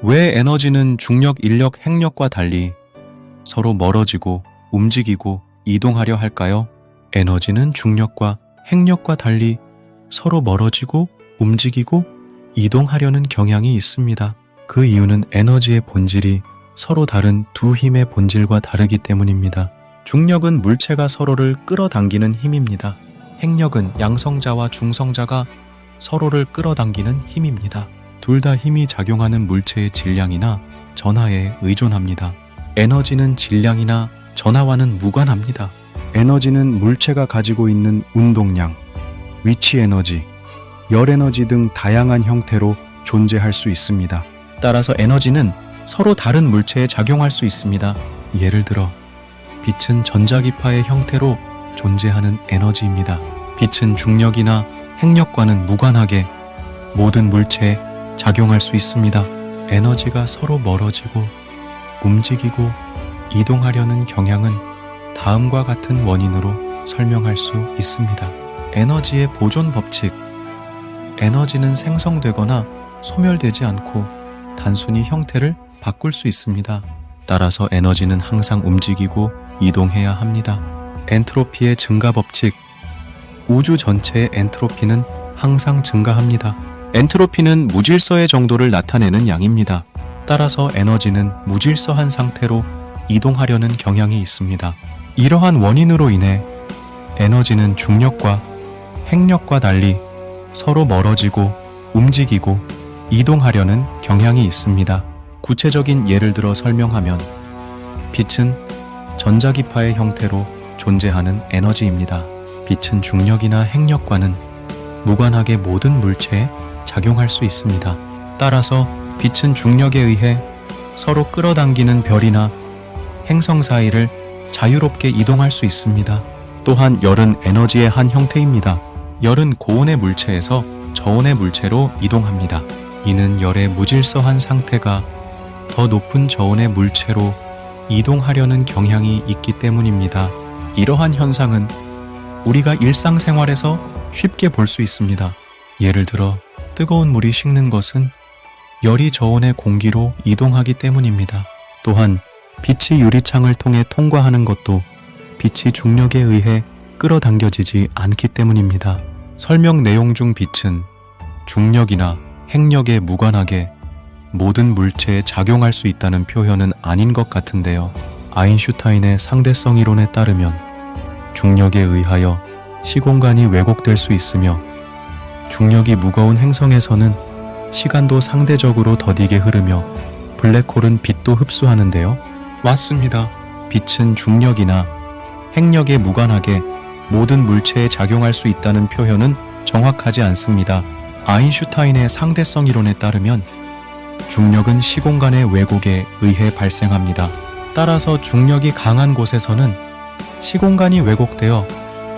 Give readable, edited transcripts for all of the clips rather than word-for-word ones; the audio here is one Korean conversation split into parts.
왜 에너지는 중력, 인력, 핵력과 달리 서로 멀어지고 움직이고 이동하려 할까요? 에너지는 중력과 핵력과 달리 서로 멀어지고 움직이고 이동하려는 경향이 있습니다. 그 이유는 에너지의 본질이 서로 다른 두 힘의 본질과 다르기 때문입니다. 중력은 물체가 서로를 끌어당기는 힘입니다. 핵력은 양성자와 중성자가 서로를 끌어당기는 힘입니다. 둘 다 힘이 작용하는 물체의 질량이나 전하에 의존합니다. 에너지는 질량이나 전하와는 무관합니다. 에너지는 물체가 가지고 있는 운동량, 위치 에너지, 열 에너지 등 다양한 형태로 존재할 수 있습니다. 따라서 에너지는 서로 다른 물체에 작용할 수 있습니다. 예를 들어 빛은 전자기파의 형태로 존재하는 에너지입니다. 빛은 중력이나 핵력과는 무관하게 모든 물체에 작용할 수 있습니다. 에너지가 서로 멀어지고 움직이고 이동하려는 경향은 다음과 같은 원인으로 설명할 수 있습니다. 에너지의 보존 법칙. 에너지는 생성되거나 소멸되지 않고 단순히 형태를 바꿀 수 있습니다. 따라서 에너지는 항상 움직이고 이동해야 합니다. 엔트로피의 증가 법칙. 우주 전체의 엔트로피는 항상 증가합니다. 엔트로피는 무질서의 정도를 나타내는 양입니다. 따라서 에너지는 무질서한 상태로 이동하려는 경향이 있습니다. 이러한 원인으로 인해 에너지는 중력과 핵력과 달리 서로 멀어지고 움직이고 이동하려는 경향이 있습니다. 구체적인 예를 들어 설명하면 빛은 전자기파의 형태로 존재하는 에너지입니다. 빛은 중력이나 핵력과는 무관하게 모든 물체에 작용할 수 있습니다. 따라서 빛은 중력에 의해 서로 끌어당기는 별이나 행성 사이를 자유롭게 이동할 수 있습니다. 또한 열은 에너지의 한 형태입니다. 열은 고온의 물체에서 저온의 물체로 이동합니다. 이는 열의 무질서한 상태가 더 높은 저온의 물체로 이동하려는 경향이 있기 때문입니다. 이러한 현상은 우리가 일상생활에서 쉽게 볼 수 있습니다. 예를 들어 뜨거운 물이 식는 것은 열이 저온의 공기로 이동하기 때문입니다. 또한 빛이 유리창을 통해 통과하는 것도 빛이 중력에 의해 끌어당겨지지 않기 때문입니다. 설명 내용 중 빛은 중력이나 핵력에 무관하게 모든 물체에 작용할 수 있다는 표현은 아닌 것 같은데요. 아인슈타인의 상대성 이론에 따르면 중력에 의하여 시공간이 왜곡될 수 있으며 중력이 무거운 행성에서는 시간도 상대적으로 더디게 흐르며 블랙홀은 빛도 흡수하는데요. 맞습니다. 빛은 중력이나 핵력에 무관하게 모든 물체에 작용할 수 있다는 표현은 정확하지 않습니다. 아인슈타인의 상대성 이론에 따르면 중력은 시공간의 왜곡에 의해 발생합니다. 따라서 중력이 강한 곳에서는 시공간이 왜곡되어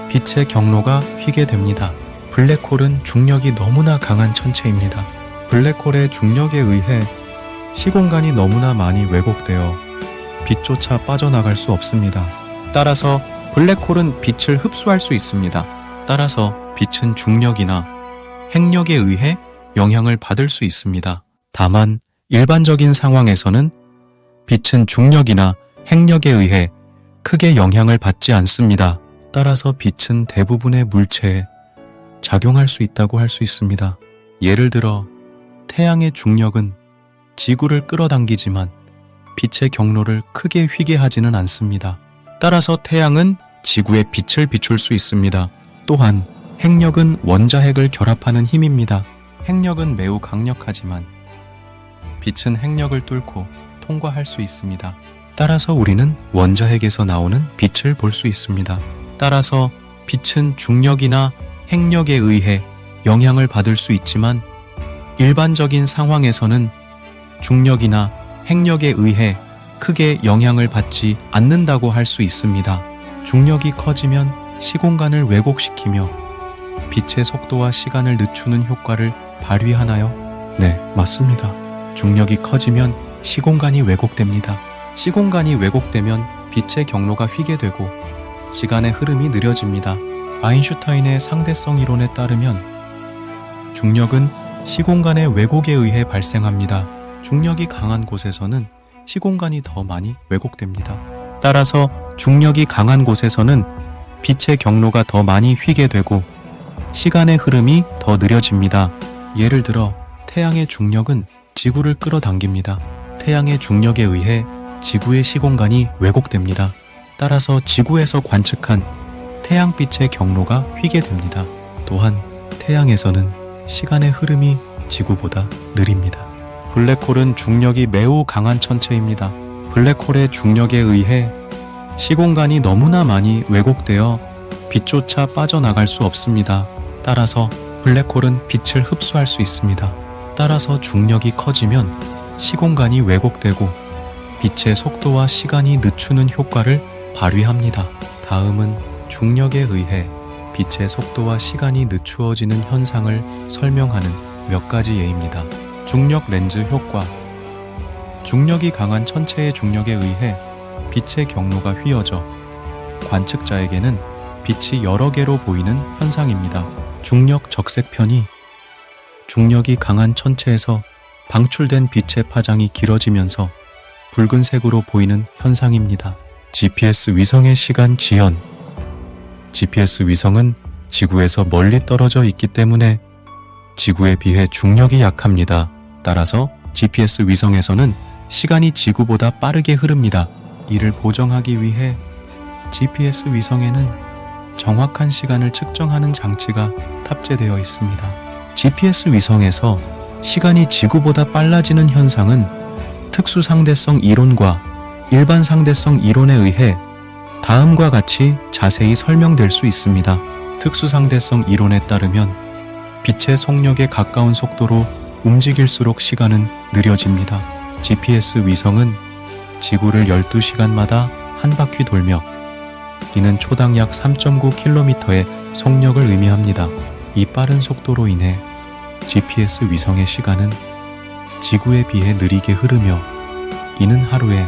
빛의 경로가 휘게 됩니다. 블랙홀은 중력이 너무나 강한 천체입니다. 블랙홀의 중력에 의해 시공간이 너무나 많이 왜곡되어 빛조차 빠져나갈 수 없습니다. 따라서 블랙홀은 빛을 흡수할 수 있습니다. 따라서 빛은 중력이나 핵력에 의해 영향을 받을 수 있습니다. 다만 일반적인 상황에서는 빛은 중력이나 핵력에 의해 크게 영향을 받지 않습니다. 따라서 빛은 대부분의 물체에 작용할 수 있다고 할 수 있습니다. 예를 들어 태양의 중력은 지구를 끌어당기지만 빛의 경로를 크게 휘게 하지는 않습니다. 따라서 태양은 지구에 빛을 비출 수 있습니다. 또한 핵력은 원자핵을 결합하는 힘입니다. 핵력은 매우 강력하지만 빛은 핵력을 뚫고 통과할 수 있습니다. 따라서 우리는 원자핵에서 나오는 빛을 볼 수 있습니다. 따라서 빛은 중력이나 핵력에 의해 영향을 받을 수 있지만 일반적인 상황에서는 중력이나 핵력에 의해 크게 영향을 받지 않는다고 할 수 있습니다. 중력이 커지면 시공간을 왜곡시키며 빛의 속도와 시간을 늦추는 효과를 발휘하나요? 네, 맞습니다. 중력이 커지면 시공간이 왜곡됩니다. 시공간이 왜곡되면 빛의 경로가 휘게 되고 시간의 흐름이 느려집니다. 아인슈타인의 상대성 이론에 따르면 중력은 시공간의 왜곡에 의해 발생합니다. 중력이 강한 곳에서는 시공간이 더 많이 왜곡됩니다. 따라서 중력이 강한 곳에서는 빛의 경로가 더 많이 휘게 되고 시간의 흐름이 더 느려집니다. 예를 들어 태양의 중력은 지구를 끌어당깁니다. 태양의 중력에 의해 지구의 시공간이 왜곡됩니다. 따라서 지구에서 관측한 태양빛의 경로가 휘게 됩니다. 또한 태양에서는 시간의 흐름이 지구보다 느립니다. 블랙홀은 중력이 매우 강한 천체입니다. 블랙홀의 중력에 의해 시공간이 너무나 많이 왜곡되어 빛조차 빠져나갈 수 없습니다. 따라서 블랙홀은 빛을 흡수할 수 있습니다. 따라서 중력이 커지면 시공간이 왜곡되고 빛의 속도와 시간이 늦추는 효과를 발휘합니다. 다음은 중력에 의해 빛의 속도와 시간이 늦추어지는 현상을 설명하는 몇 가지 예입니다. 중력 렌즈 효과. 중력이 강한 천체의 중력에 의해 빛의 경로가 휘어져 관측자에게는 빛이 여러 개로 보이는 현상입니다. 중력 적색편이 중력이 강한 천체에서 방출된 빛의 파장이 길어지면서 붉은색으로 보이는 현상입니다. GPS 위성의 시간 지연. GPS 위성은 지구에서 멀리 떨어져 있기 때문에 지구에 비해 중력이 약합니다. 따라서 GPS 위성에서는 시간이 지구보다 빠르게 흐릅니다. 이를 보정하기 위해 GPS 위성에는 정확한 시간을 측정하는 장치가 탑재되어 있습니다. GPS 위성에서 시간이 지구보다 빨라지는 현상은 특수 상대성 이론과 일반 상대성 이론에 의해 다음과 같이 자세히 설명될 수 있습니다. 특수 상대성 이론에 따르면 빛의 속력에 가까운 속도로 움직일수록 시간은 느려집니다. GPS 위성은 지구를 12시간마다 한 바퀴 돌며 이는 초당 약 3.9km의 속력을 의미합니다. 이 빠른 속도로 인해 GPS 위성의 시간은 지구에 비해 느리게 흐르며 이는 하루에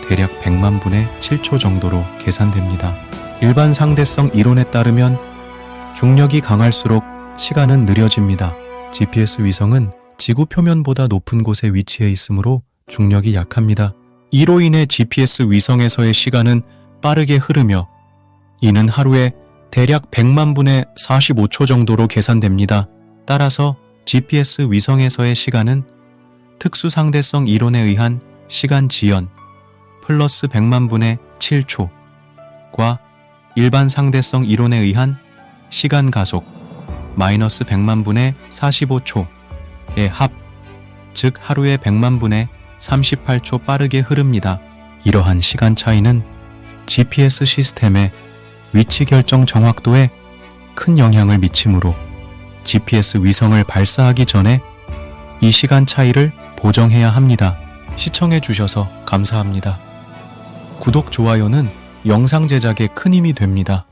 대략 100만 분의 7초 정도로 계산됩니다. 일반 상대성 이론에 따르면 중력이 강할수록 시간은 느려집니다. GPS 위성은 지구 표면보다 높은 곳에 위치해 있으므로 중력이 약합니다. 이로 인해 GPS 위성에서의 시간은 빠르게 흐르며 이는 하루에 대략 100만 분의 45초 정도로 계산됩니다. 따라서 GPS 위성에서의 시간은 특수 상대성 이론에 의한 시간 지연 플러스 100만 분의 7초과 일반 상대성 이론에 의한 시간 가속 마이너스 100만 분의 45초의 합, 즉 하루에 100만 분의 38초 빠르게 흐릅니다. 이러한 시간 차이는 GPS 시스템의 위치 결정 정확도에 큰 영향을 미치므로 GPS 위성을 발사하기 전에 이 시간 차이를 보정해야 합니다. 시청해 주셔서 감사합니다. 구독, 좋아요는 영상 제작에 큰 힘이 됩니다.